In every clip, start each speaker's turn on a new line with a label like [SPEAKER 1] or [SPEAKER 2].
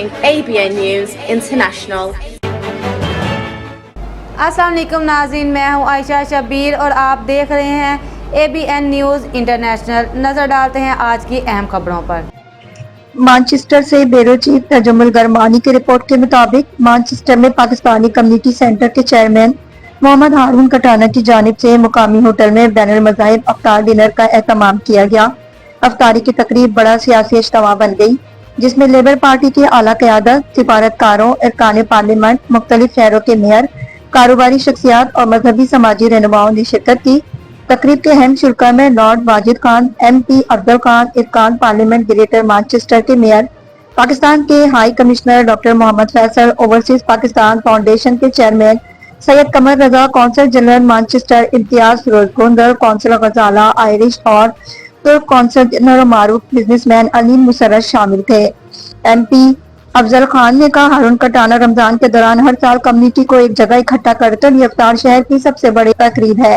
[SPEAKER 1] ABN News International।
[SPEAKER 2] अस्सलाम वालेकुम नाज़रीन, मैं हूं आयशा शबीर और आप देख रहे हैं ABN न्यूज़ इंटरनेशनल। नज़र डालते हैं आज की अहम खबरों पर।
[SPEAKER 3] मानचेस्टर से ब्यूरो चीफ तजम्मुल गरमानी की रिपोर्ट के मुताबिक मानचेस्टर में पाकिस्तानी कम्युनिटी सेंटर के चेयरमैन मोहम्मद हारून कटाना की जानिब से मुकामी होटल में बैनुल मज़ाहिब अफ्तार डिनर का एहतमाम किया गया। अफ्तारी की तकरीब बड़ा सियासी इज्तिमा बन गई, जिसमें लेबर पार्टी की आला क़यादत, सिफारतकारों, अरकान पार्लियामेंट, मुख्तलिफ शहरों के मेयर, कारोबारी शख्सियात और मजहबी समाजी रहनुमाओं ने शिरकत की। तकरीब के अहम शुरा में लॉर्ड वाजिद खान, MP अब्दुल खान, अरकान पार्लियामेंट ग्रेटर मानचेस्टर के मेयर, पाकिस्तान के high commissioner doctor Mohammad Faisal, overseas Pakistan foundation के chairman Syed Qamar Raza, consul general Manchester Imtiaz Feroz Gondar, consul Ghazala Irish और तुर्क कौंसल जनरल मारूफ बिजनेसमैन अलीम मुसर्रत शामिल थे। MP अफजल खान ने कहा, हारून कटाना रमजान के दौरान हर साल कम्युनिटी को एक जगह इकट्ठा करते ये अफ्तार शहर की सबसे बड़ी तकरीब है।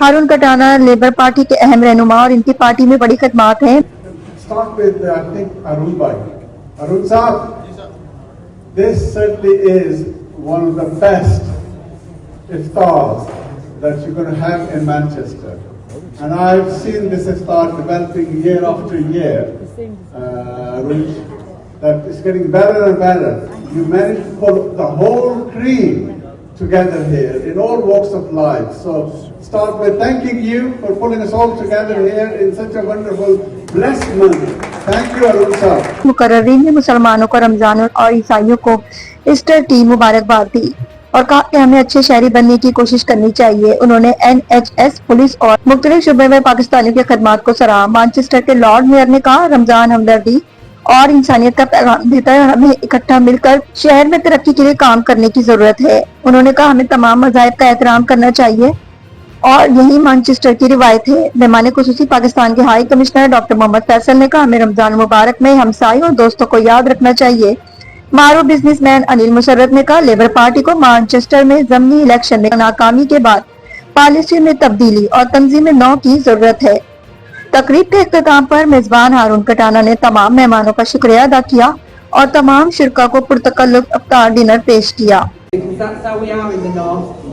[SPEAKER 3] हारून कटाना लेबर पार्टी के अहम रहनुमा और इनकी पार्टी में बड़ी खिदमात है।
[SPEAKER 4] Arun Saab, this certainly is one of the best iftars that you're going to have in Manchester. And I've seen this iftar developing year after year, Arun, that it's getting better and better. You managed to put the whole cream together here in all walks of life. So start with thanking you for pulling us all together here in such a wonderful, blessed manner. Thank you, Arun Saab.
[SPEAKER 3] मुकर्ररीन ने मुसलमानों को रमजान और ईसाइयों को Easter की मुबारकबाद दी और कहा कि हमें अच्छे शहरी बनने की कोशिश करनी चाहिए। उन्होंने NHS, पुलिस और मुख्तलिफ शुबे में पाकिस्तानियों की खदमात को सराहा। मानचेस्टर के लॉर्ड मेयर ने कहा, रमजान हमदर्दी और इंसानियत का पैगाम देता है। हमें इकट्ठा मिलकर शहर में तरक्की के लिए काम करने की जरूरत है। उन्होंने कहा, हमें तमाम मज़ाहिब का एहतराम करना चाहिए और यही मानचेस्टर की रिवायत है। मेहमान खुसूसी पाकिस्तान के high commissioner doctor Mohammad Faisal ने कहा, हमें रमजान मुबारक में हमसायों और दोस्तों को याद रखना चाहिए। मारूफ बिजनेसमैन अनिल मुसर्रत ने कहा, लेबर पार्टी को मानचेस्टर में ज़मीनी इलेक्शन में नाकामी के बाद पॉलिसी में तब्दीली और तंजीम नौ की जरूरत है। तकरीब के इख्तिताम पर मेजबान हारून कटाना ने तमाम मेहमानों का शुक्रिया अदा किया और तमाम शिरका को पुरतकल्लुफ अफ्तार डिनर पेश किया।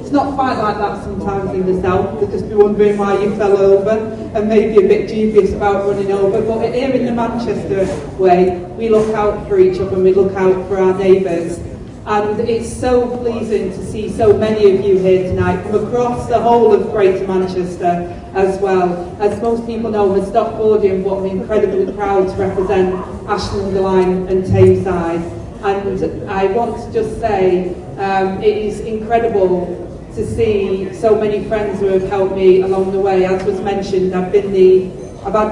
[SPEAKER 5] It's not quite like that sometimes in the south. They'll just be wondering why you fell over and maybe a bit dubious about running over. But here in the Manchester way, we look out for each other and we look out for our neighbours. And it's so pleasing to see so many of you here tonight from across the whole of Greater Manchester as well. As most people know, I'm a Stockordian, but I'm incredibly proud to represent Ashton Underline and Tameside. And I want to just say it is incredible to see so many friends who have helped me along the way. As was mentioned, I've had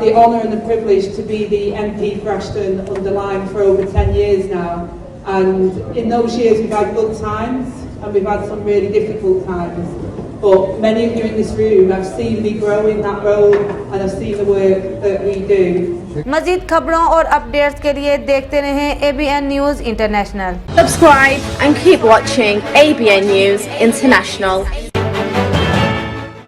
[SPEAKER 5] the honour and the privilege to be the MP for Ashton Underline for over 10 years now. And in those years we've had good times and we've had some really difficult times. But many of you in this room have seen me grow in that role and have seen the work that we do.
[SPEAKER 2] मज़ीद खबरों और updates के लिए देखते रहें ABN news international.
[SPEAKER 1] Subscribe and keep watching ABN News International।